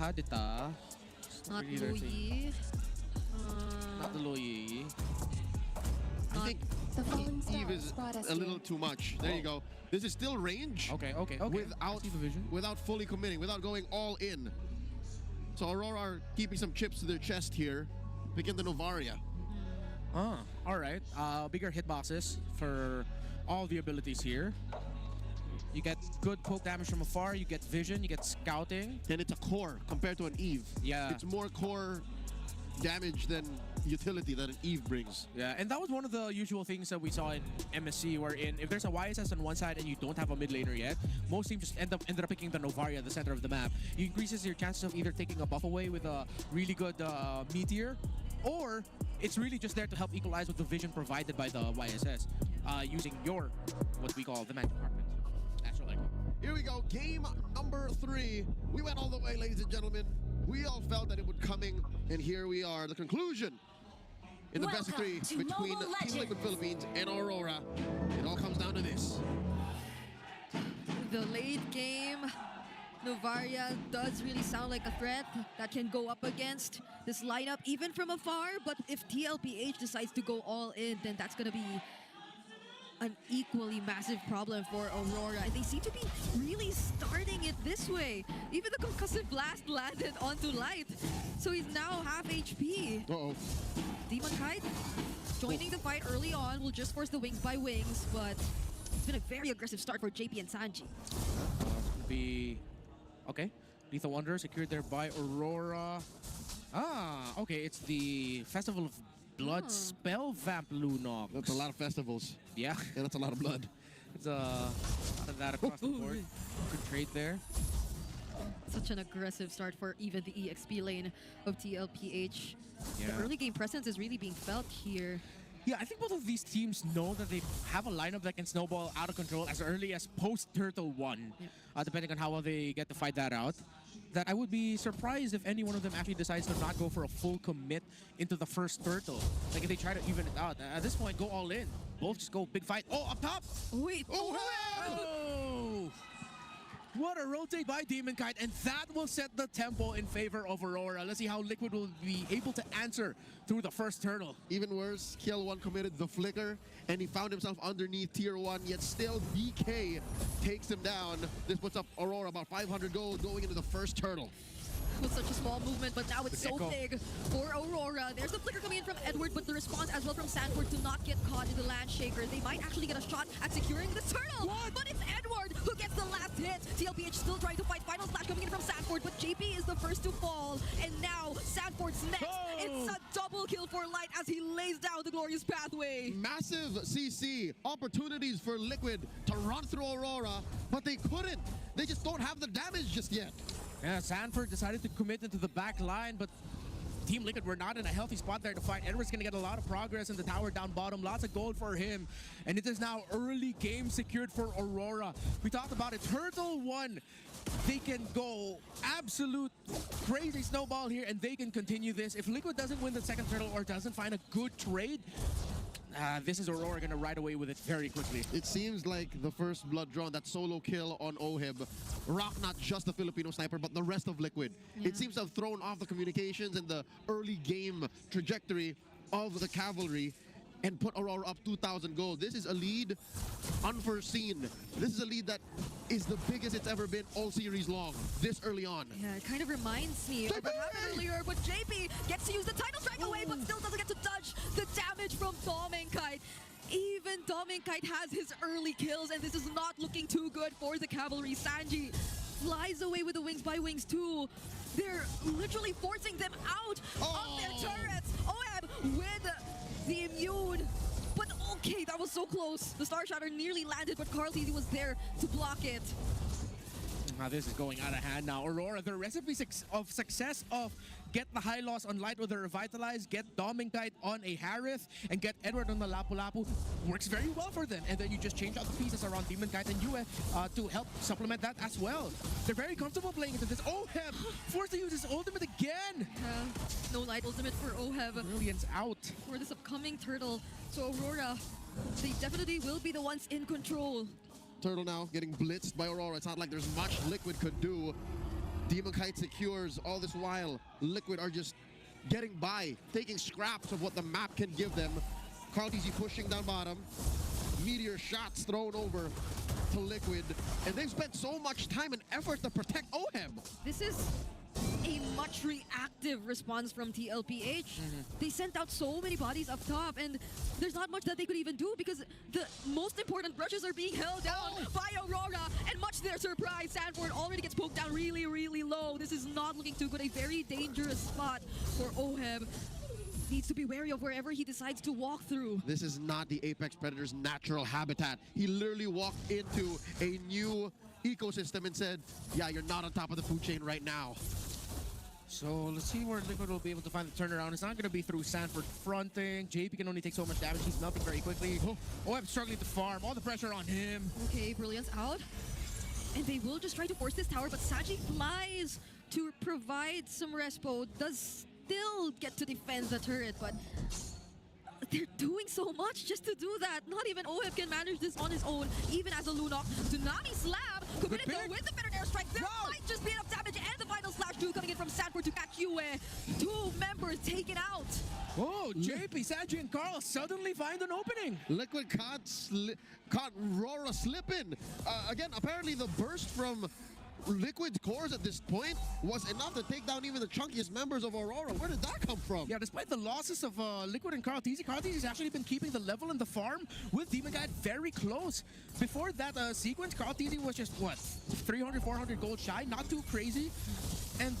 Hadita. Not Luyi. Not the Luyi. I think Eve is a little too much. There you go. This is still range. Okay. Without fully committing, without going all in. So Aurora are keeping some chips to their chest here, picking the Novaria. Alright. Bigger hitboxes for all the abilities here. You get good poke damage from afar, you get vision, you get scouting. And it's a core compared to an Eve. Yeah. It's more core damage than utility that an Eve brings. Yeah, and that was one of the usual things that we saw in MSC, wherein if there's a YSS on one side and you don't have a mid laner yet, most teams just ended up picking the Novaria at the center of the map. It increases your chances of either taking a buff away with a really good meteor, or it's really just there to help equalize with the vision provided by the YSS, using your, what we call the magic carpet. Naturally. Here we go, game number 3. We went all the way, ladies and gentlemen. We all felt that it would coming, and here we are, the conclusion in the best of 3 between Team Liquid Philippines and Aurora. It all comes down to this. The late game, Novaria does really sound like a threat that can go up against this lineup, even from afar. But if TLPH decides to go all in, then that's going to be an equally massive problem for Aurora. And they seem to be really starting it this way. Even the concussive blast landed onto Light. So he's now half HP. Uh-oh. Demon Kite joining the fight early on will just force the wings by wings, but it's been a very aggressive start for JP and Sanji. Okay. Lethal Wonder secured there by Aurora. Okay, it's the Festival of Blood Spell Vamp Lunox. That's a lot of festivals. Yeah. Yeah, that's a lot of blood. It's a lot of that across the board. Good trade there. Such an aggressive start for even the EXP lane of TLPH. Yeah. The early game presence is really being felt here. Yeah, I think both of these teams know that they have a lineup that can snowball out of control as early as post-Turtle 1, depending on how well they get to fight that out. That I would be surprised if any one of them actually decides to not go for a full commit into the first Turtle. Like if they try to even it out. At this point, go all in. Both just go big fight. Oh, up top! Wait! Oh! What a rotate by Demon Kite, and that will set the tempo in favor of Aurora. Let's see how Liquid will be able to answer through the first Turtle. Even worse, Kill 1 committed the flicker, and he found himself underneath tier 1, yet still BK takes him down. This puts up Aurora about 500 gold going into the first Turtle. Was such a small movement, but now it's so big for Aurora. There's the flicker coming in from Edward, but the response as well from Sanford to not get caught in the Landshaker. They might actually get a shot at securing the turtle, but it's Edward who gets the last hit. TLPH still trying to fight. Final slash coming in from Sanford, but JP is the first to fall, and now Sanford's next. It's a double kill for Light as he lays down the glorious pathway. Massive CC, opportunities for Liquid to run through Aurora, but they couldn't. They just don't have the damage just yet. Yeah, Sanford decided to commit into the back line, but Team Liquid were not in a healthy spot there to fight. Edward's going to get a lot of progress in the tower down bottom. Lots of gold for him. And it is now early game secured for Aurora. We talked about it. Turtle 1. They can go absolute crazy snowball here, and they can continue this. If Liquid doesn't win the second Turtle or doesn't find a good trade, this is Aurora going to ride away with it very quickly. It seems like the first blood drawn, that solo kill on Oheb, rocked not just the Filipino sniper, but the rest of Liquid. It seems to have thrown off the communications and the early game trajectory of the cavalry and put Aurora up 2,000 gold. This is a lead unforeseen. This is a lead that is the biggest it's ever been all series long, this early on. Yeah, it kind of reminds me of what happened earlier, but JP gets to use the title strike away, but still doesn't get to dodge the damage from Kite. Even Kite has his early kills, and this is not looking too good for the cavalry. Sanji flies away with the wings by wings too. They're literally forcing them out of their turrets. Oheb with the immune. But okay, that was so close. The Star Shatter nearly landed, but Carl TZ was there to block it. Now this is going out of hand now. Aurora, the recipe of success of get the high loss on Light with a Revitalize, get Kite on a Harith, and get Edward on the Lapu Lapu works very well for them. And then you just change out the pieces around Demon Kite and Yue to help supplement that as well. They're very comfortable playing into this. Oheb forced to use his ultimate again. No Light ultimate for Oheb. Brilliance out. For this upcoming Turtle. So Aurora, they definitely will be the ones in control. Turtle now getting blitzed by Aurora. It's not like there's much Liquid could do. Demon Kite secures. All this while, Liquid are just getting by, taking scraps of what the map can give them. Carl TZ pushing down bottom. Meteor shots thrown over to Liquid. And they've spent so much time and effort to protect OHEB. This is a much reactive response from TLPH. They sent out so many bodies up top, and there's not much that they could even do because the most important brushes are being held down by Aurora, and much to their surprise, Sanford already gets poked down really, really low. This is not looking too good. A very dangerous spot for OHEB. Needs to be wary of wherever he decides to walk through. This is not the Apex Predator's natural habitat. He literally walked into a new ecosystem and said, yeah, you're not on top of the food chain right now. So let's see where Liquid will be able to find the turnaround. It's not going to be through Sanford fronting. JP can only take so much damage. He's melting very quickly. Oh, I'm struggling to farm. All the pressure on him. Okay, Brilliance out. And they will just try to force this tower, but Saji flies to provide some respo. Does still get to defend the turret, but they're doing so much just to do that. Not even OHEB can manage this on his own, even as a Lunok. Tsunami Slab committed though with the better airstrike. There might just be enough damage, and the final slash 2 coming in from Sanford to catch Yue. 2 members taken out. Oh, JP, Saji, and Carl suddenly find an opening. Liquid caught Aurora slipping. Again, apparently the burst from Liquid's cores at this point was enough to take down even the chunkiest members of Aurora. Where did that come from? Yeah, despite the losses of Liquid and Carl TZ has actually been keeping the level in the farm with Demon Guide very close. Before that sequence, Carl TZ was just, what, 300, 400 gold shy? Not too crazy. And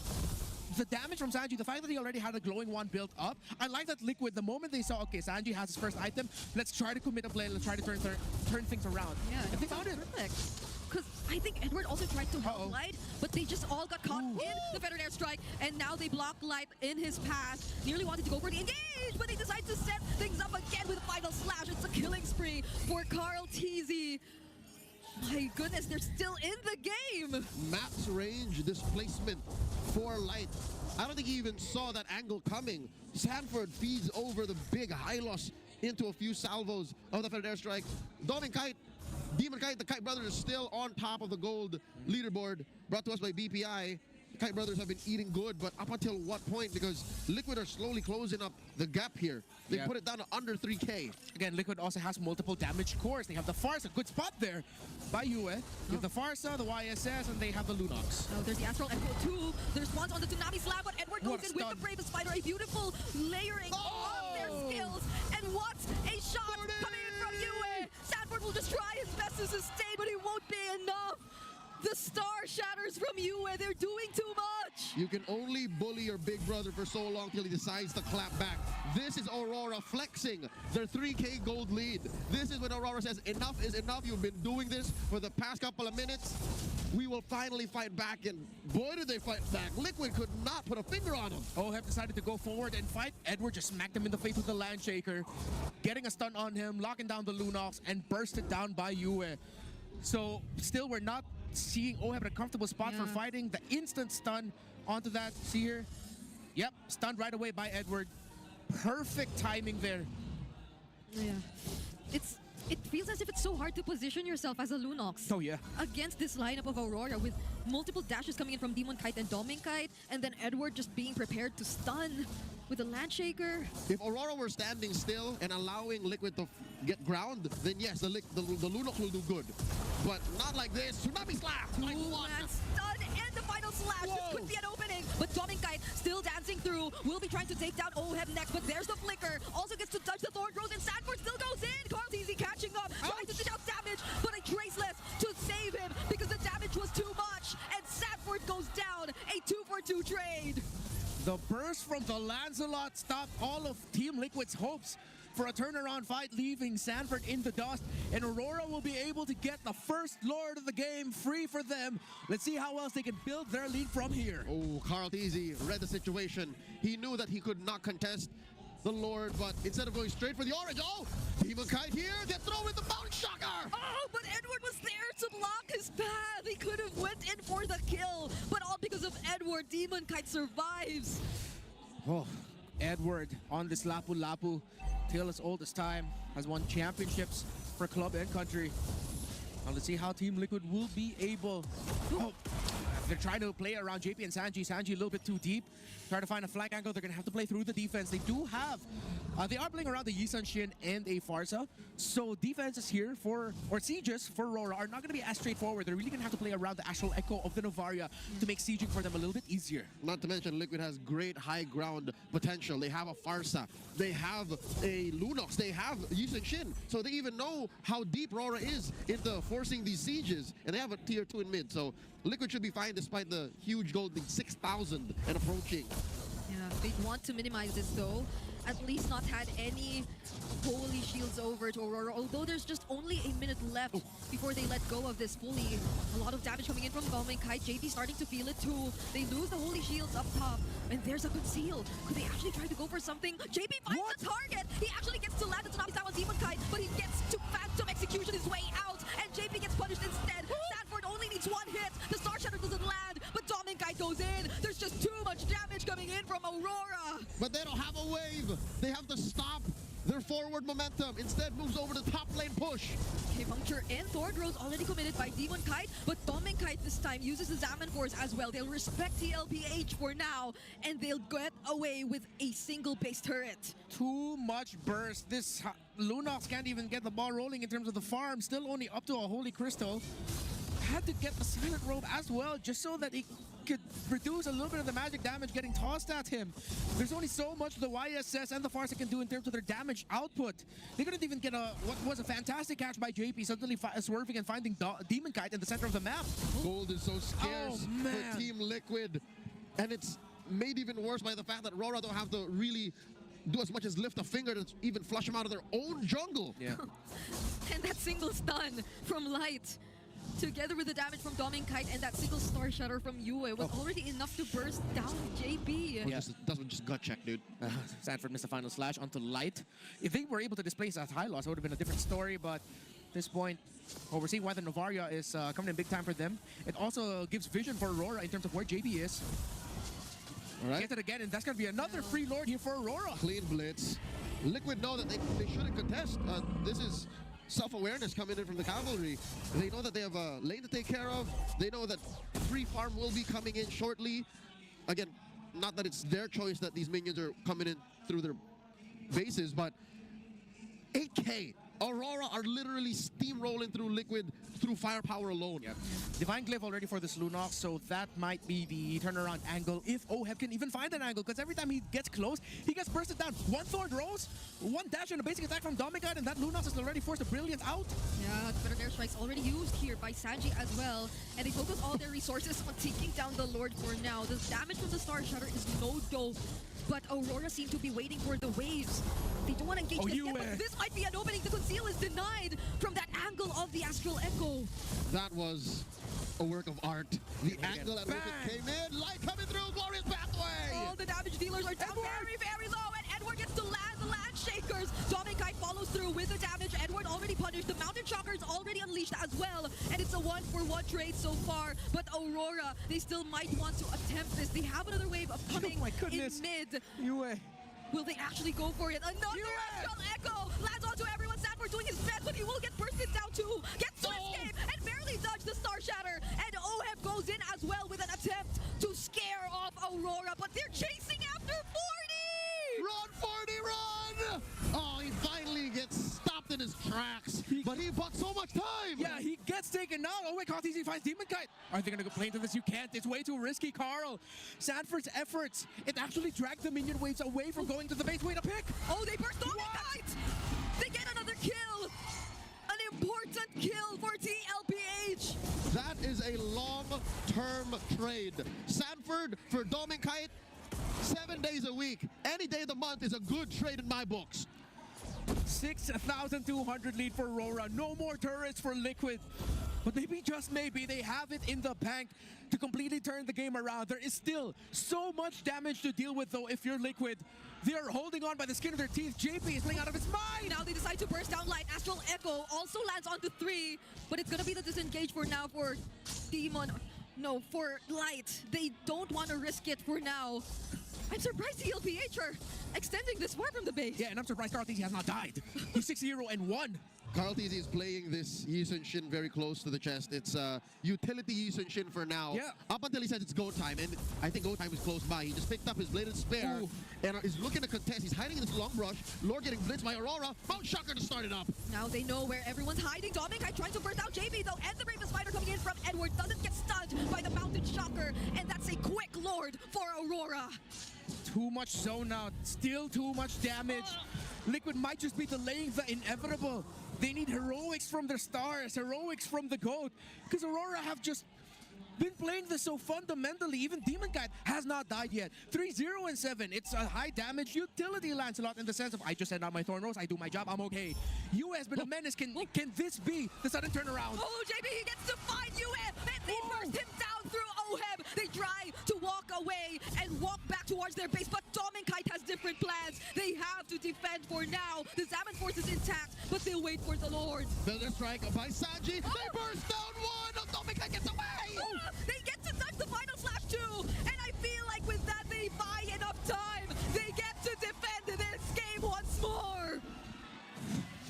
the damage from Sanji, the fact that he already had a glowing wand built up, I like that Liquid, the moment they saw, okay, Sanji has his first item, let's try to commit a play, let's try to turn things around. Yeah, and they found it. Perfect. Because I think Edward also tried to help Light, but they just all got caught in the feathered airstrike, and now they block Light in his path. Nearly wanted to go for the engage, but they decide to set things up again with a final slash. It's a killing spree for Carl TZ. My goodness, they're still in the game. Max range displacement for Light. I don't think he even saw that angle coming. Sanford feeds over the big Hylos into a few salvos of the feathered airstrike. Demon Kite, the Kite Brothers is still on top of the gold leaderboard, brought to us by BPI. The Kite Brothers have been eating good, but up until what point? Because Liquid are slowly closing up the gap here. They put it down to under 3K. Again, Liquid also has multiple damage cores. They have the Farsa, good spot there by Yue. You have the Farsa, the YSS, and they have the Lunox. Oh, there's the Astral Echo 2. There's ones on the Tsunami Slab, but Edward goes in with the Bravest Spider. A beautiful layering of their skills. And what a shot coming in from Yue. Sanford will just try his best to sustain, but it won't be enough. The star shatters from Yue. They're doing too much. You can only bully your big brother for so long till he decides to clap back. This is Aurora flexing their 3K gold lead. This is when Aurora says, enough is enough. You've been doing this for the past couple of minutes. We will finally fight back, and boy did they fight back. Liquid could not put a finger on him. OHEB decided to go forward and fight. Edward just smacked him in the face with the Land Shaker, getting a stun on him, locking down the Lunox, and bursted down by Yue. So still we're not seeing OHEB at a comfortable spot for fighting. The instant stun onto that. See here? Yep, stunned right away by Edward. Perfect timing there. Yeah. It feels as if it's so hard to position yourself as a Lunox. Oh, yeah. Against this lineup of Aurora with multiple dashes coming in from Demon Kite and Doming Kite, and then Edward just being prepared to stun with the Land Shaker. If Aurora were standing still and allowing Liquid to get ground, then yes, the Lunox will do good. But not like this. Tsunami Slap! Two-man stun and the final slash. This could be an opening. But Doming Kite still dancing through. Will be trying to take down OHEB next, but there's the flicker. Also gets to touch the Thorn Growth, and Sanford still goes in. Carl TZ catching up, trying to dish out damage, but a Traceless to save him because the damage was too much. And Sanford goes down. A 2-for-2 trade. The burst from the Lancelot stopped all of Team Liquid's hopes for a turnaround fight, leaving Sanford in the dust, and Aurora will be able to get the first Lord of the game free for them. Let's see how else they can build their lead from here. Oh, Carl TZ read the situation. He knew that he could not contest the Lord, but instead of going straight for the orange, Demon Kite here, they throw in the Bounce Shocker! Oh, but Edward was there to block his path. He could have went in for the kill, but all because of Edward. Demon Kite survives. Oh, Edward on this Lapu Lapu, tale as old as time, has won championships for club and country. Now let's see how Team Liquid will be able. Oh, They're trying to play around JP and Sanji. Sanji a little bit too deep. Try to find a flank angle. They're going to have to play through the defense. They do have... they are playing around the Yisun Shin and a Farsa. So defenses here for... Or sieges for Aurora are not going to be as straightforward. They're really going to have to play around the Astral Echo of the Novaria to make sieging for them a little bit easier. Not to mention, Liquid has great high ground potential. They have a Farsa. They have a Lunox. They have Yisun Shin. So they even know how deep Aurora is into forcing these sieges. And they have a tier 2 in mid. So Liquid should be fine despite the huge gold lead, 6,000 and approaching. Yeah, they want to minimize this though. At least not had any holy shields over to Aurora, although there's just only a minute left before they let go of this fully. A lot of damage coming in from Dom and Kite. JP starting to feel it too. They lose the holy shields up top, and there's a conceal. Could they actually try to go for something? JP finds the target! He actually gets to land the Tsunamis down on Demon Kite, but he gets to Phantom Execution his way out, and JP gets punished instead. Sanford only needs one hit. The Star Shatter doesn't land, but Dom and Kite goes in. There's just too much damage coming in from Aurora. But they don't have a wave. They have to stop their forward momentum. Instead, moves over the top lane push. Okay, Puncture and Thorn Rose already committed by Demon Kite, but Dom and Kite this time uses the Zaman Force as well. They'll respect TLPH for now, and they'll get away with a single base turret. Too much burst. This Lunox can't even get the ball rolling in terms of the farm. Still only up to a Holy Crystal. Had to get the Silent Robe as well, just so that he could reduce a little bit of the magic damage getting tossed at him. There's only so much the YSS and the Farsa can do in terms of their damage output. They couldn't even get what was a fantastic catch by JP, suddenly swerving and finding Demon Kite in the center of the map. Gold is so scarce for Team Liquid, and it's made even worse by the fact that Aurora don't have to really do as much as lift a finger to even flush them out of their own jungle. Yeah. And that single stun from Light, together with the damage from Dom and Kite and that single Star Shatter from Yue, was already enough to burst down JP. Yeah. That was just gut check, dude. Sanford missed the final slash onto Light. If they were able to displace that high loss, it would have been a different story, but at this point, we're seeing why the Novaria is coming in big time for them. It also gives vision for Aurora in terms of where JP is. All right. Get it again, and that's going to be another free Lord here for Aurora. Clean blitz. Liquid know that they shouldn't contest. This is self-awareness coming in from the Cavalry. They know that they have a lane to take care of. They know that free farm will be coming in shortly. Again, not that it's their choice that these minions are coming in through their bases, but 8K. Aurora are literally steamrolling through Liquid through firepower alone. Yep. Divine Glyph already for this Lunox, so that might be the turnaround angle if OHEB can even find an angle, because every time he gets close, he gets bursted down. One Thorn Rose, one dash and a basic attack from Dominic, and that Lunox is already forced a Brilliant out. Yeah, the better air strikes already used here by Sanji as well, and they focus all their resources on taking down the Lord for now. The damage from the Star Shatter is no dope, but Aurora seem to be waiting for the waves. They don't want to engage this yet, but this might be an opening. The conceal is denied from that angle of the Astral Echo. That was a work of art. The angle at which it came in, Light coming through, glorious pathway! All the damage dealers are down very, very low, and Edward gets to land the Land Shakers. Dominic follows through with the damage. Edward already punished. The Mountain Shockers already unleashed as well, and it's a 1-for-1 trade so far. But Aurora, they still might want to attempt this. They have another wave of coming in mid. Will they actually go for it? Another Astral Echo lands onto everyone. Sanford doing his best, but he will get bursted down too. Gets to escape and barely dodge the Star Shatter. And OHEB goes in as well with an attempt to scare off Aurora, but they're chasing after 40! Run, 40, run! Oh, he finally gets stopped in his tracks, but he bought so much time! Yeah, he gets taken out. Oh, wait, he finds Demon Kite. Are they going to play into this? You can't. It's way too risky, Carl. Sanford's efforts, it actually dragged the minion waves away from going to the base. Way to pick! Oh, they burst Demon Kite! They get another kill! An important kill for TLPH! That is a long-term trade. Sanford for Dom and Kite, 7 days a week. Any day of the month is a good trade in my books. 6,200 lead for Aurora. No more turrets for Liquid. But maybe, just maybe, they have it in the bank to completely turn the game around. There is still so much damage to deal with, though, if you're Liquid. They are holding on by the skin of their teeth. JP is playing out of his mind. Now they decide to burst down Light. Astral Echo also lands onto 3, but it's going to be the disengage for now for Demon. No, for Light. They don't want to risk it for now. I'm surprised TLPH are extending this far from the base. Yeah, and I'm surprised Carl thinks he has not died. He's 6-0 and 1. Carl TZ is playing this Yi Sun Shin very close to the chest. It's utility Yi Sun Shin for now. Yeah. Up until he says it's go time, and I think go time is close by. He just picked up his bladed spare and is looking to contest. He's hiding in this long brush. Lord getting blitzed by Aurora. Mount Shocker to start it up. Now they know where everyone's hiding. Dominicai trying to burst out JP though, and the Bravest Fighter coming in from Edward doesn't get stunned by the Mountain Shocker, and that's a quick Lord for Aurora. Too much zone now. Still too much damage. Liquid might just be delaying the inevitable. They need heroics from their stars, heroics from the GOAT, because Aurora have just been playing this so fundamentally. Even Demon Kite has not died yet. 3-0 and 7. It's a high damage utility Lancelot in the sense of I just send out my Thorn Rose, I do my job, I'm okay. Yue has been a menace. Can this be the sudden turnaround? Oh, JP, he gets to find Yue, and they burst him down through Oheb. They try to walk away and walk back towards their base, but Dominicai has different plans. They have to defend for now. The Zaman force is intact, but they'll wait for the Lord. Builder strike by Sanji. They burst down one. No, Dominicai gets away. They get to touch the final slash too, and I feel like with that they buy enough time. They get to defend this game once more.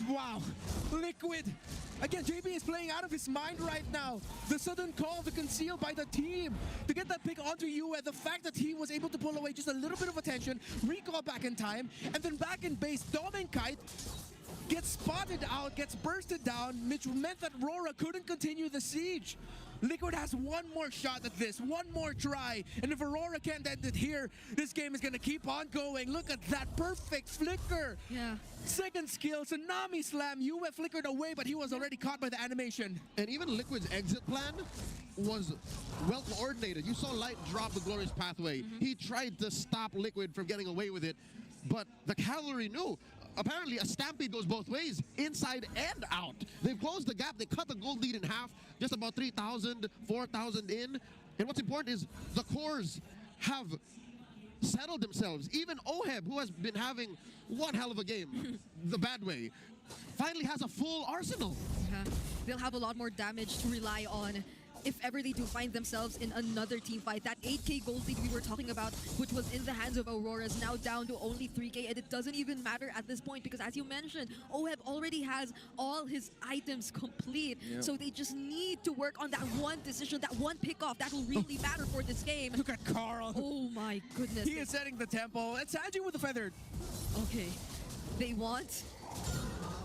Wow, Liquid. Again, JB is playing out of his mind right now. The sudden call to conceal by the team to get that pick onto Yue. The fact that he was able to pull away just a little bit of attention, recall back in time, and then back in base, Dominicai gets spotted out, gets bursted down, which meant that Aurora couldn't continue the siege. Liquid has one more shot at this, one more try, and if Aurora can't end it here, this game is gonna keep on going. Look at that perfect flicker. Yeah. Second skill, Tsunami Slam. Yue flickered away, but he was already caught by the animation. And even Liquid's exit plan was well coordinated. You saw Light drop the Glorious Pathway. He tried to stop Liquid from getting away with it, but the cavalry knew. Apparently, a stampede goes both ways, inside and out. They've closed the gap. They cut the gold lead in half, just about 3,000, 4,000 in. And what's important is the cores have settled themselves. Even Oheb, who has been having one hell of a game, the bad way, finally has a full arsenal. They'll have a lot more damage to rely on if ever they do find themselves in another team fight. That 8K gold lead we were talking about, which was in the hands of Aurora, is now down to only 3K, and it doesn't even matter at this point because, as you mentioned, Oheb already has all his items complete. So they just need to work on that one decision, that one pick-off that will really matter for this game. Look at Carl. Oh my goodness. He is setting the tempo. It's Sanji with the feathered. Okay, they want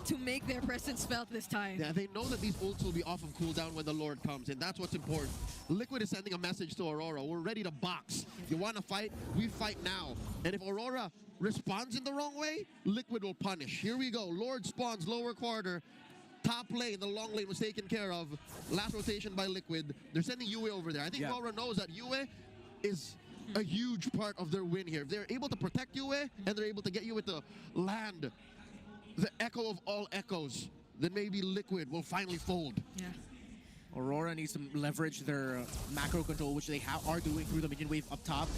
to make their presence felt this time. Yeah, they know that these ults will be off of cooldown when the Lord comes, and that's what's important. Liquid is sending a message to Aurora. We're ready to box. You want to fight? We fight now. And if Aurora responds in the wrong way, Liquid will punish. Here we go. Lord spawns lower quarter. Top lane, the long lane was taken care of. Last rotation by Liquid. They're sending Yue over there. I think Aurora knows that Yue is a huge part of their win here. If they're able to protect Yue and they're able to get Yue to land the echo of all echoes, then maybe Liquid will finally fold. Yeah. Aurora needs to leverage their macro control, which they are doing through the minion wave up top.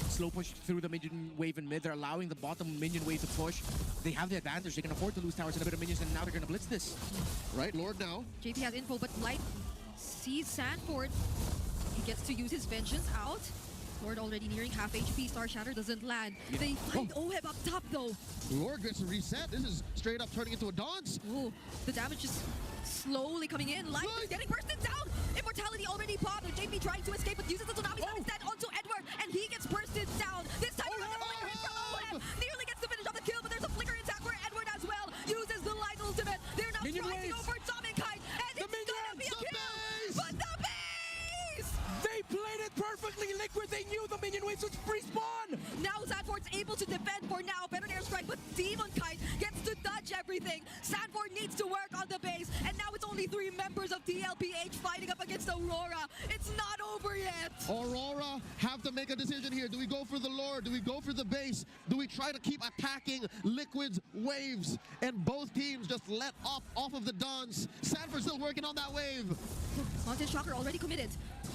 Slow push through the minion wave in mid. They're allowing the bottom minion wave to push. They have the advantage. They can afford to lose towers and a bit of minions, and now they're going to blitz this. Right, Lord now. JP has info, but Light sees Sanford. He gets to use his Vengeance out. Lord already nearing half HP. Star Shatter doesn't land. They find Oheb up top though. Lord gets a reset. This is straight up turning into a dance. Ooh, the damage is slowly coming in. Light is getting bursted down. Immortality already popped. JP trying to escape, but uses the Tsunami Slam instead onto Edward, and he gets bursted down. This time around, the flicker in from Oheb. Nearly gets to finish off the kill, but there's a flicker attack for Edward as well. Uses the Light ultimate. They're now Minion fighting waves. over Dominicai, and it's gonna be a kill. But the base! They played it perfectly. Liquid, they knew the minion waves would respawn. Now Sanford's able to defend for now. Better airstrike, but Demon Kite gets to dodge everything. Sanford needs to work on the base, and now it's only 3 members of TLPH fighting up against Aurora. It's not over yet. Aurora have to make a decision here. Do we go for the Lord? Do we go for the base? Do we try to keep attacking Liquid's waves? And both teams just let off of the dance. Sanford still working on that wave. Mountain Shocker already committed.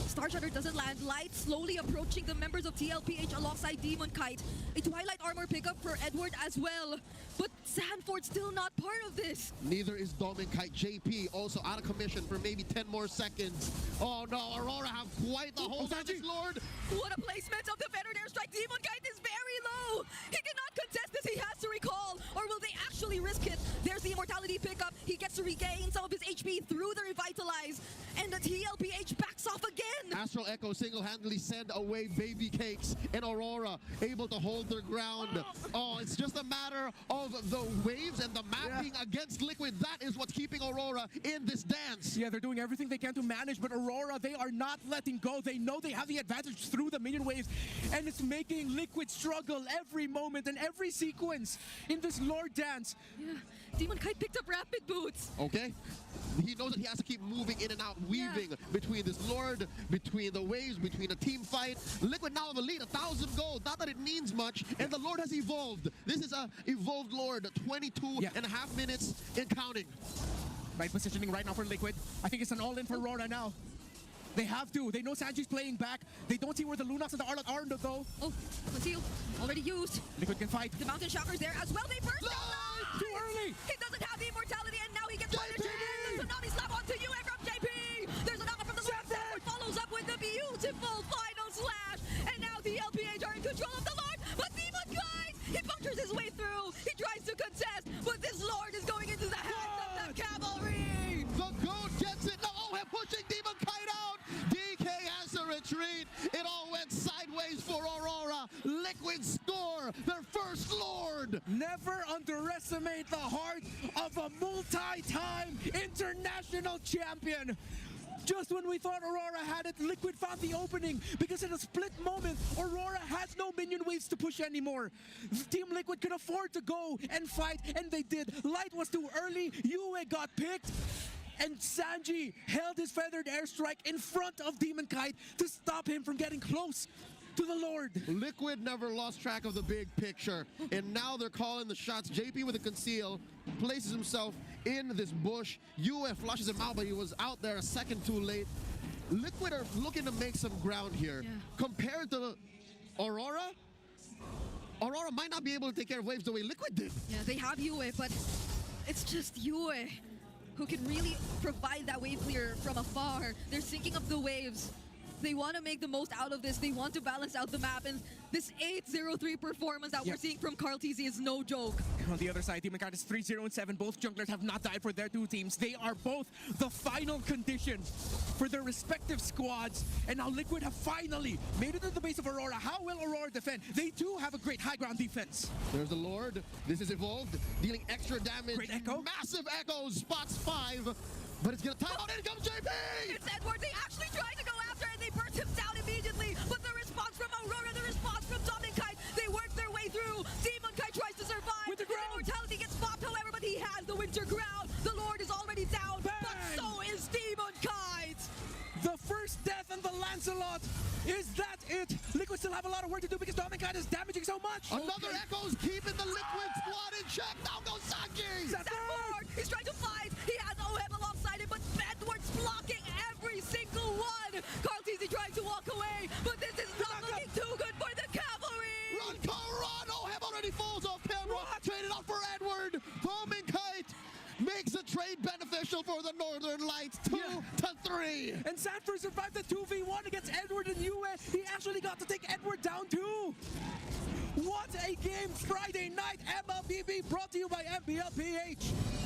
Star Shatter doesn't land. Light slowly approaching the members of TLPH alongside Demon Kite. A Twilight Armor pickup for Edward as well. But Sanford's still not part of this. Neither is Dominicai. JP also out of commission for maybe 10 more seconds. Oh no, Aurora have quite the hold on this Lord. What a placement of the Veteran Airstrike. Demon Kite is very low. He cannot contest this. He has to recall. Or will they actually risk it? There's the Immortality pickup. He gets regain some of his HP through the Revitalize, and the TLPH backs off again. Astral Echo single-handedly send away Baby Cakes, and Aurora able to hold their ground. Oh, it's just a matter of the waves and the map being against Liquid. That is what's keeping Aurora in this dance. Yeah, they're doing everything they can to manage, but Aurora, they are not letting go. They know they have the advantage through the minion waves, and it's making Liquid struggle every moment and every sequence in this Lord dance. Yeah, Demon Kite picked up Rapid Boots. Okay. He knows that he has to keep moving in and out, weaving between this Lord, between the waves, between a team fight. Liquid now have a lead, 1,000 gold. Not that it means much, and the Lord has evolved. This is a evolved Lord, 22 and a half minutes and counting. Right positioning right now for Liquid. I think it's an all-in for Aurora now. They have to. They know Sanji's playing back. They don't see where the Lunox and the Arlott are though. Oh, conceal. Already used. Liquid can fight. The Mountain Shocker's there as well. They burst down. Too early. He doesn't have the immortality, and now he gets punished. And the Tsunami slap onto UA from JP. There's a knock from the Lord. Sanford follows up with the beautiful final slash. And now the LPH are in control of the Lord. But Demon Kite, he punctures his way through. He tries to contest, but this Lord is going into the hands of the cavalry. The goat gets it. No, Oheb pushing Demon Kite out. DK has to retreat. It all went sideways for Aurora. Liquid score their first Lord. Never underestimate the heart of a multi-time international champion. Just when we thought Aurora had it, Liquid found the opening, because in a split moment, Aurora has no minion waves to push anymore. Team Liquid could afford to go and fight, and they did. Light was too early, Yue got picked, and Sanji held his feathered airstrike in front of Demon Kite to stop him from getting close to the Lord. Liquid never lost track of the big picture, and now they're calling the shots. JP with a conceal places himself in this bush. UF flushes him out, but he was out there a second too late. Liquid are looking to make some ground here. Compared to Aurora, Aurora might not be able to take care of waves the way Liquid did. Yeah, they have Yue, but it's just Yue who can really provide that wave clear from afar. They're syncing up the waves. They want to make the most out of this. They want to balance out the map, and this 8-0-3 performance that we're seeing from Carl TZ is no joke. On the other side, Demon Kite is 3-0-7. Both junglers have not died for their two teams. They are both the final condition for their respective squads. And now Liquid have finally made it to the base of Aurora. How will Aurora defend? They do have a great high ground defense. There's the Lord. This is evolved, dealing extra damage. Great echo. Massive echoes, spots 5. But it's gonna time out. In comes JP! It's Edward. They actually tried to go after, and they burst him down immediately. But the response from Aurora, the response from Demon Kite, they work their way through. Demon Kite tries to survive. Winter ground. Immortality gets popped, however, but he has the Winter ground. The Lord is already down, Bang. but so is Demon Kite. The first death on the Lancelot. Is that it? Liquid still have a lot of work to do because Demon Kite is damaging so much. Another echoes keeping the Liquid squad in check. Now goes Sanji! Sanford, he's trying to fight. He has Oheb alongside him, but Edward's blocking every single one. Carl TZ trying to walk away, but this is not looking too good for the cavalry. Run, Carl, run! Oheb already falls off camera. Traded out for Edward. Demon Kite makes the trade beneficial for the Northern Lights. 2-3. And Sanford survived the 2v1 against Edward and Yue. He actually got to take Edward down too. What a game! Friday night MLBB brought to you by MPL.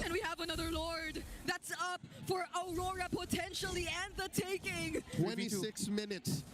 And we have another Lord that's up for Aurora potentially and the taking. 26 minutes.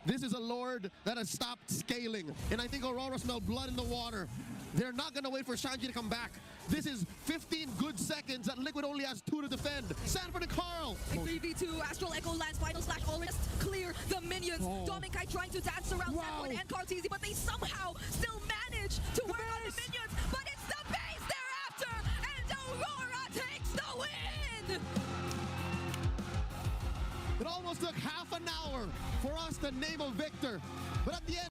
This is a Lord that has stopped scaling, and I think Aurora smelled blood in the water. They're not going to wait for Sanji to come back. This is 15 good seconds that Liquid only has 2 to defend. Sanford and Carl. A 3v2, Astral Echo lands final slash already clear the minions. Demon Kite trying to dance around Sanford and Carl TZ, but they somehow still manage to work on the minions. But it's the base they're after, and Aurora takes the win! It almost took half an hour for us to name a victor, but at the end,